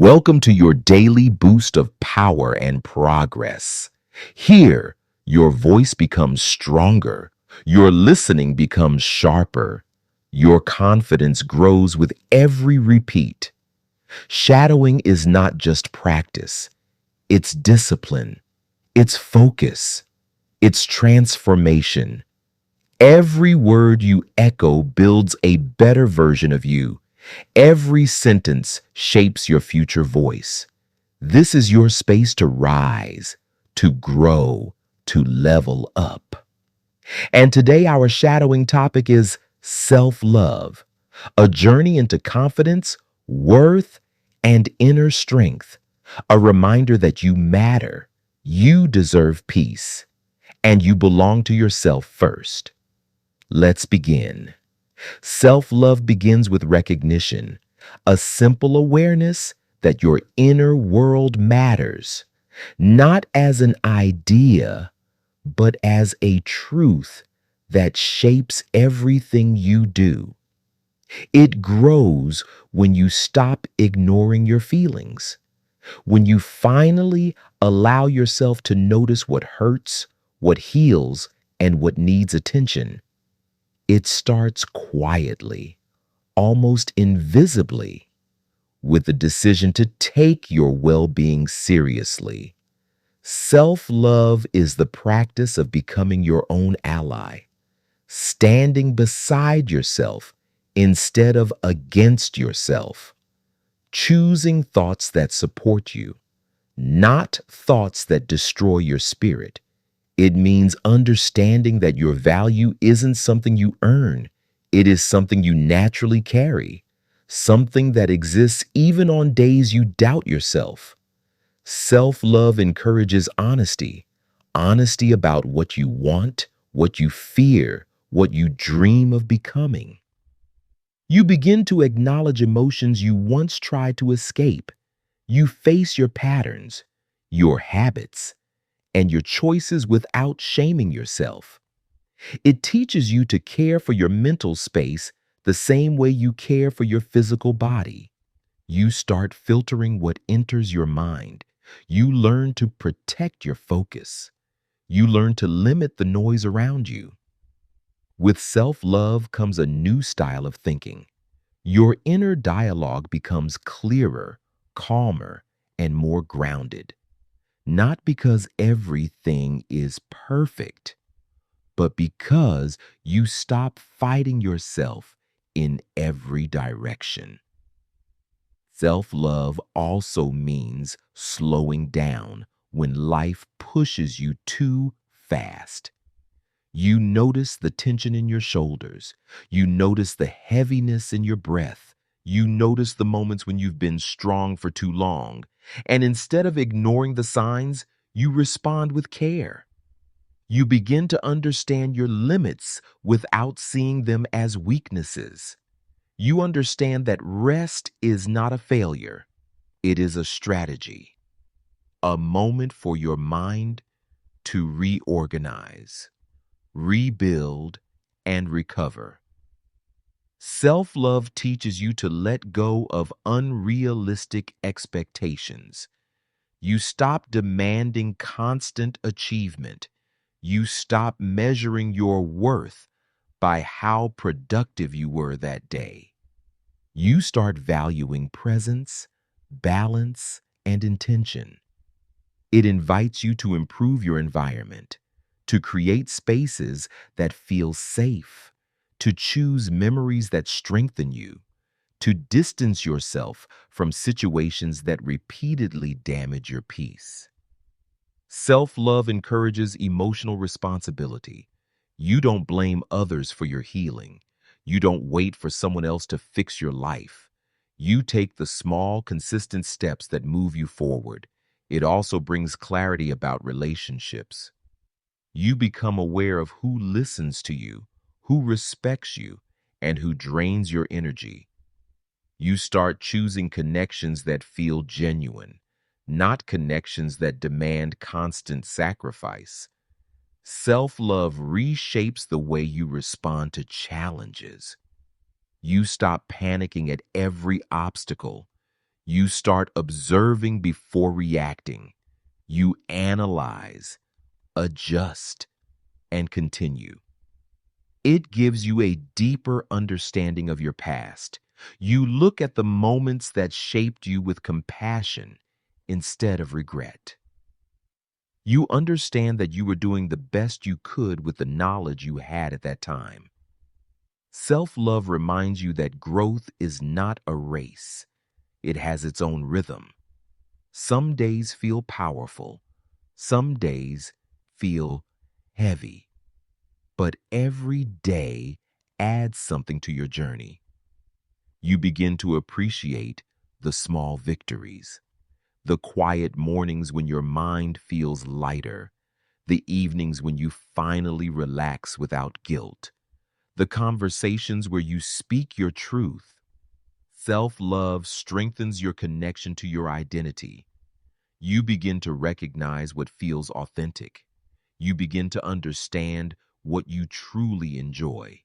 Welcome to your daily boost of power and progress. Here, your voice becomes stronger, your listening becomes sharper, your confidence grows with every repeat. Shadowing is not just practice, it's discipline, it's focus, it's transformation. Every word you echo builds a better version of you. Every sentence shapes your future voice. This is your space to rise, to grow, to level up. And today, our shadowing topic is self-love, a journey into confidence, worth, and inner strength. A reminder that you matter, you deserve peace, and you belong to yourself first. Let's begin. Self-love begins with recognition, a simple awareness that your inner world matters, not as an idea, but as a truth that shapes everything you do. It grows when you stop ignoring your feelings, when you finally allow yourself to notice what hurts, what heals, and what needs attention. It starts quietly, almost invisibly, with the decision to take your well-being seriously. Self-love is the practice of becoming your own ally, standing beside yourself instead of against yourself, choosing thoughts that support you, not thoughts that destroy your spirit. It means understanding that your value isn't something you earn. It is something you naturally carry, something that exists even on days you doubt yourself. Self-love encourages honesty, honesty about what you want, what you fear, what you dream of becoming. You begin to acknowledge emotions you once tried to escape. You face your patterns, your habits, and your choices without shaming yourself. It teaches you to care for your mental space the same way you care for your physical body. You start filtering what enters your mind. You learn to protect your focus. You learn to limit the noise around you. With self-love comes a new style of thinking. Your inner dialogue becomes clearer, calmer, and more grounded. Not because everything is perfect, but because you stop fighting yourself in every direction. Self-love also means slowing down when life pushes you too fast. You notice the tension in your shoulders. You notice the heaviness in your breath. You notice the moments when you've been strong for too long. And instead of ignoring the signs, you respond with care. You begin to understand your limits without seeing them as weaknesses. You understand that rest is not a failure. It is a strategy, a moment for your mind to reorganize, rebuild, and recover. Self-love teaches you to let go of unrealistic expectations. You stop demanding constant achievement. You stop measuring your worth by how productive you were that day. You start valuing presence, balance, and intention. It invites you to improve your environment, to create spaces that feel safe, to choose memories that strengthen you, to distance yourself from situations that repeatedly damage your peace. Self-love encourages emotional responsibility. You don't blame others for your healing. You don't wait for someone else to fix your life. You take the small, consistent steps that move you forward. It also brings clarity about relationships. You become aware of who listens to you, who respects you, and who drains your energy. You start choosing connections that feel genuine, not connections that demand constant sacrifice. Self-love reshapes the way you respond to challenges. You stop panicking at every obstacle. You start observing before reacting. You analyze, adjust, and continue. It gives you a deeper understanding of your past. You look at the moments that shaped you with compassion instead of regret. You understand that you were doing the best you could with the knowledge you had at that time. Self-love reminds you that growth is not a race. It has its own rhythm. Some days feel powerful. Some days feel heavy. But every day adds something to your journey. You begin to appreciate the small victories, the quiet mornings when your mind feels lighter, the evenings when you finally relax without guilt, the conversations where you speak your truth. Self-love strengthens your connection to your identity. You begin to recognize what feels authentic. You begin to understand what you truly enjoy.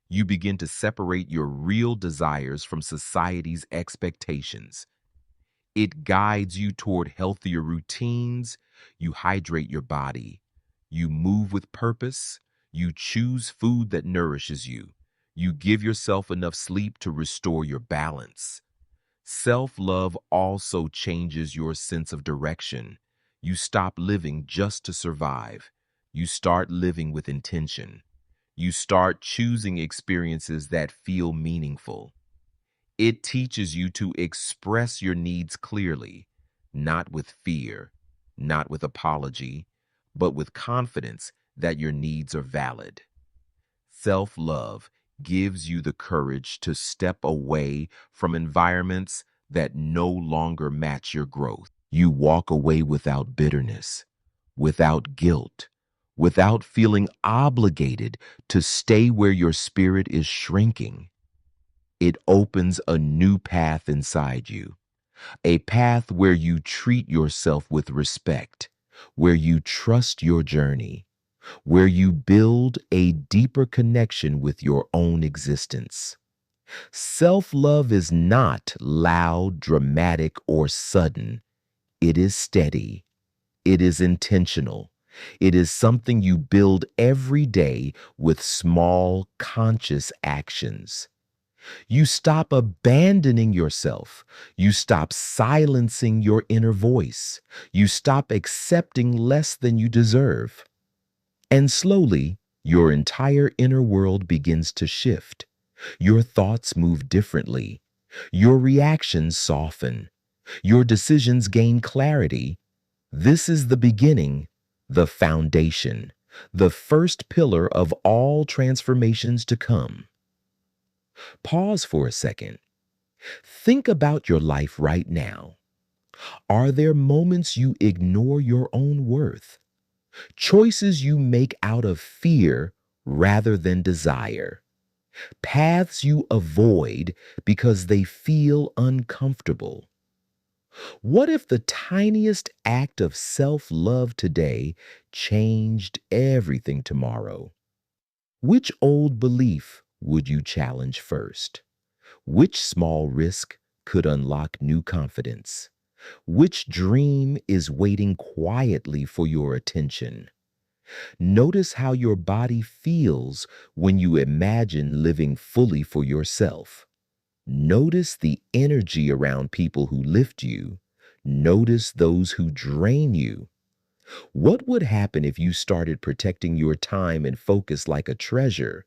You begin to separate your real desires from society's expectations. It guides you toward healthier routines. You hydrate your body. You move with purpose. You choose food that nourishes you. You give yourself enough sleep to restore your balance. Self-love also changes your sense of direction. You stop living just to survive. You start living with intention. You start choosing experiences that feel meaningful. It teaches you to express your needs clearly, not with fear, not with apology, but with confidence that your needs are valid. Self-love gives you the courage to step away from environments that no longer match your growth. You walk away without bitterness, without guilt, without feeling obligated to stay where your spirit is shrinking. It opens a new path inside you, a path where you treat yourself with respect, where you trust your journey, where you build a deeper connection with your own existence. Self-love is not loud, dramatic, or sudden. It is steady. It is intentional. It is something you build every day with small, conscious actions. You stop abandoning yourself. You stop silencing your inner voice. You stop accepting less than you deserve. And slowly, your entire inner world begins to shift. Your thoughts move differently. Your reactions soften. Your decisions gain clarity. This is the beginning, the foundation, the first pillar of all transformations to come. Pause for a second. Think about your life right now. Are there moments you ignore your own worth? Choices you make out of fear rather than desire? Paths you avoid because they feel uncomfortable? What if the tiniest act of self-love today changed everything tomorrow? Which old belief would you challenge first? Which small risk could unlock new confidence? Which dream is waiting quietly for your attention? Notice how your body feels when you imagine living fully for yourself. Notice the energy around people who lift you. Notice those who drain you. What would happen if you started protecting your time and focus like a treasure?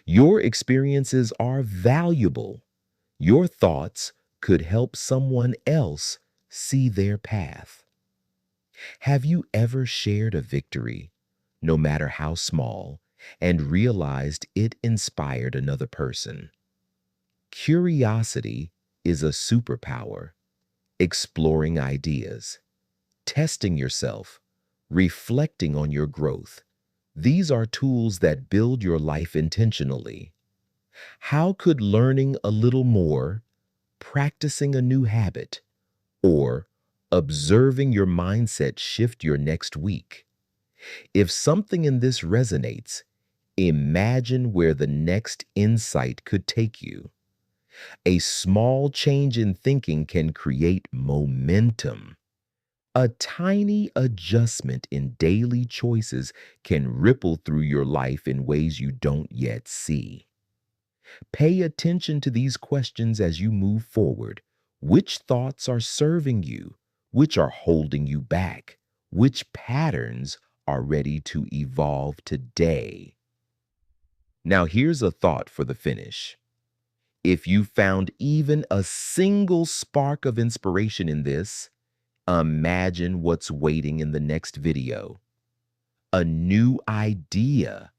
Your experiences are valuable. Your thoughts could help someone else see their path. Have you ever shared a victory, no matter how small, and realized it inspired another person? Curiosity is a superpower. Exploring ideas, testing yourself, reflecting on your growth. These are tools that build your life intentionally. How could learning a little more, practicing a new habit, or observing your mindset shift your next week? If something in this resonates, imagine where the next insight could take you. A small change in thinking can create momentum. A tiny adjustment in daily choices can ripple through your life in ways you don't yet see. Pay attention to these questions as you move forward. Which thoughts are serving you? Which are holding you back? Which patterns are ready to evolve today? Now, here's a thought for the finish. If you found even a single spark of inspiration in this, imagine what's waiting in the next video. A new idea,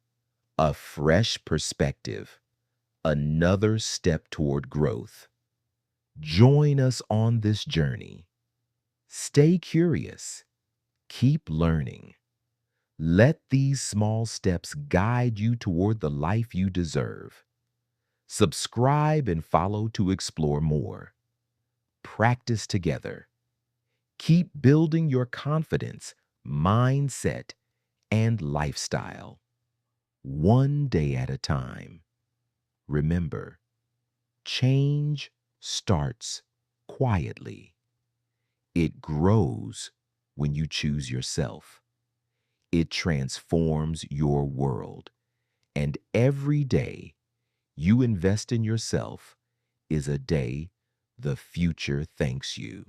a fresh perspective, another step toward growth. Join us on this journey. Stay curious. Keep learning. Let these small steps guide you toward the life you deserve. Subscribe and follow to explore more. Practice together. Keep building your confidence, mindset, and lifestyle, one day at a time. Remember, change starts quietly. It grows when you choose yourself. It transforms your world. And every day you invest in yourself is a day the future thanks you.